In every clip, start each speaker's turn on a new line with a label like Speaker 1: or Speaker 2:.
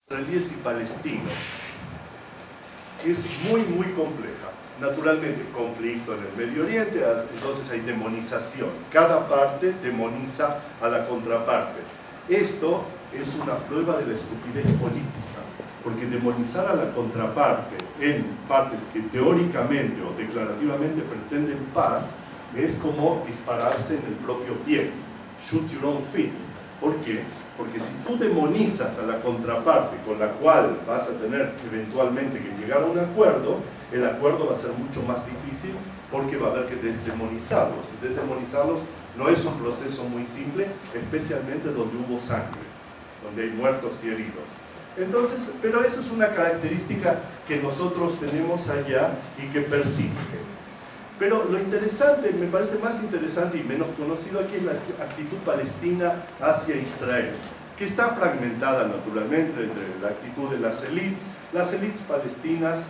Speaker 1: israelíes y palestinos es muy compleja. Naturalmente, conflicto en el Medio Oriente, entonces hay demonización. Cada parte demoniza a la contraparte. Esto es una prueba de la estupidez política, porque demonizar a la contraparte en partes que teóricamente o declarativamente pretenden paz es como dispararse en el propio pie. Shoot your own feet. ¿Por qué? Porque si tú demonizas a la contraparte con la cual vas a tener eventualmente que llegar a un acuerdo, el acuerdo va a ser mucho más difícil porque va a haber que desdemonizarlos. Y desdemonizarlos no es un proceso muy simple, especialmente donde hubo sangre, donde hay muertos y heridos. Entonces, pero esa es una característica que nosotros tenemos allá y que persiste. Pero lo interesante, me parece más interesante y menos conocido aquí es la actitud palestina hacia Israel, que está fragmentada naturalmente entre la actitud de las élites palestinas,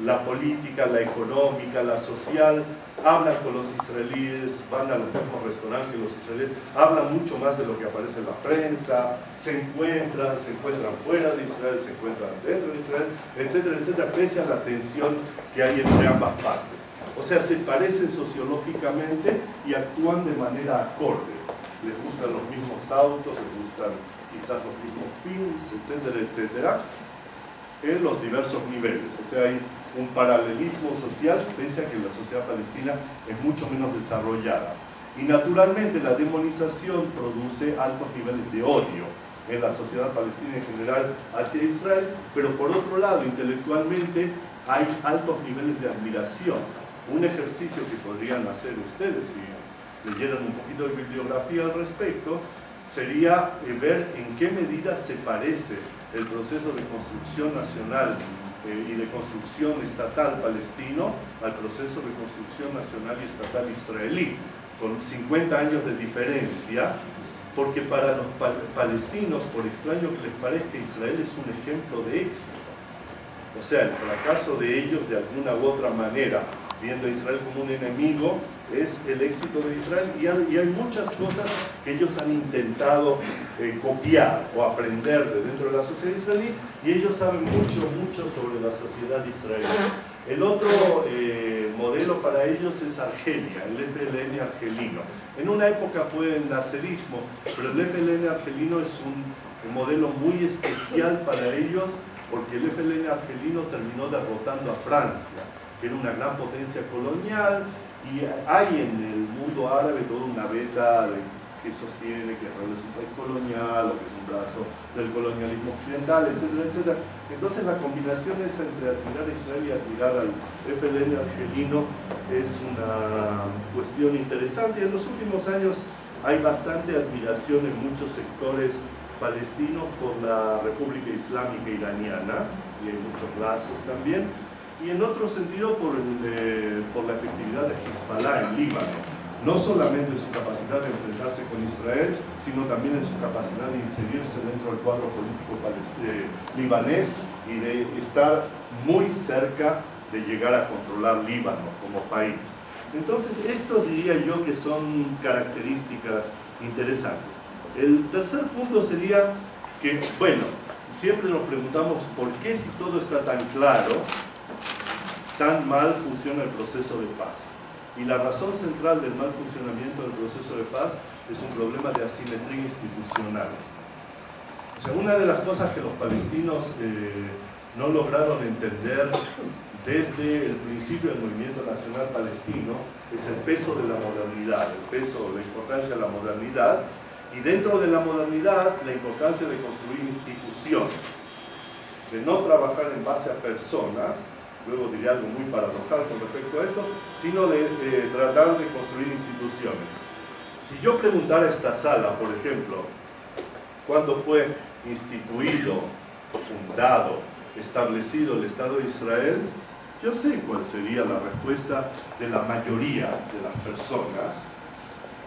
Speaker 1: la política, la económica, la social, hablan con los israelíes, van a los mismos restaurantes que los israelíes, hablan mucho más de lo que aparece en la prensa, se encuentran fuera de Israel, se encuentran dentro de Israel, etcétera, etcétera, pese a la tensión que hay entre ambas partes. O sea, se parecen sociológicamente y actúan de manera acorde. Les gustan los mismos autos, les gustan quizás los mismos films, etcétera, etcétera, en los diversos niveles. O sea, hay un paralelismo social, pese a que la sociedad palestina es mucho menos desarrollada. Y naturalmente la demonización produce altos niveles de odio en la sociedad palestina en general hacia Israel, pero por otro lado, intelectualmente, hay altos niveles de admiración. Un ejercicio que podrían hacer ustedes si leyeran un poquito de bibliografía al respecto sería ver en qué medida se parece el proceso de construcción nacional y de construcción estatal palestino al proceso de construcción nacional y estatal israelí, con 50 años de diferencia, porque para los palestinos, por extraño que les parezca, Israel es un ejemplo de éxito. O sea, el fracaso de ellos de alguna u otra manera, viendo a Israel como un enemigo, es el éxito de Israel, y hay muchas cosas que ellos han intentado copiar o aprender de dentro de la sociedad israelí, y ellos saben mucho sobre la sociedad israelí. El otro modelo para ellos es Argelia, el FLN argelino. En una época fue el nazarismo, pero el FLN argelino es un modelo muy especial para ellos, porque el FLN argelino terminó derrotando a Francia, que era una gran potencia colonial, y hay en el mundo árabe toda una beta que sostiene que Israel es un país colonial, o que es un brazo del colonialismo occidental, etcétera, etcétera. Entonces la combinación esa entre admirar a Israel y admirar al FLN argelino es una cuestión interesante, y en los últimos años hay bastante admiración en muchos sectores palestinos por la República Islámica Iraniana, y hay muchos lazos también, y en otro sentido por la efectividad de Hezbollah en Líbano, no solamente en su capacidad de enfrentarse con Israel, sino también en su capacidad de inserirse dentro del cuadro político libanés y de estar muy cerca de llegar a controlar Líbano como país. Entonces, esto diría yo que son características interesantes. El tercer punto sería que, bueno, siempre nos preguntamos por qué, si todo está tan claro, tan mal funciona el proceso de paz. Y la razón central del mal funcionamiento del proceso de paz es un problema de asimetría institucional. O sea, una de las cosas que los palestinos no lograron entender desde el principio del movimiento nacional palestino es el peso de la modernidad, el peso, la importancia de la modernidad, y dentro de la modernidad la importancia de construir instituciones, de no trabajar en base a personas. Luego diré algo muy paradojal con respecto a esto, sino de tratar de construir instituciones. Si yo preguntara a esta sala, por ejemplo, ¿cuándo fue instituido, fundado, establecido el Estado de Israel?, yo sé cuál sería la respuesta de la mayoría de las personas,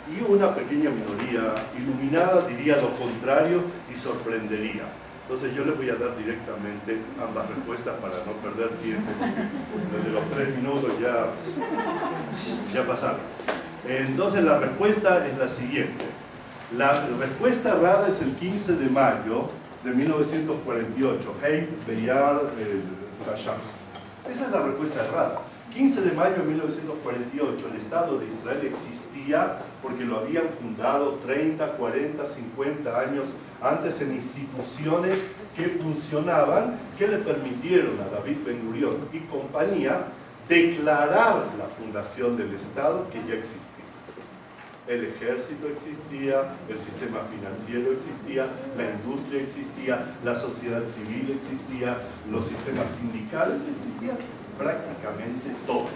Speaker 1: y una pequeña minoría iluminada diría lo contrario y sorprendería. Entonces yo les voy a dar directamente ambas respuestas para no perder tiempo, porque desde los 3 minutos ya pasaron. Entonces la respuesta es la siguiente. La respuesta errada es el 15 de mayo de 1948, Hey, Bayard, Rasham. Esa es la respuesta errada. 15 de mayo de 1948, el Estado de Israel existía porque lo habían fundado 30, 40, 50 años antes en instituciones que funcionaban, que le permitieron a David Ben-Gurión y compañía declarar la fundación del Estado que ya existía. El ejército existía, el sistema financiero existía, la industria existía, la sociedad civil existía, los sistemas sindicales existían, prácticamente todo.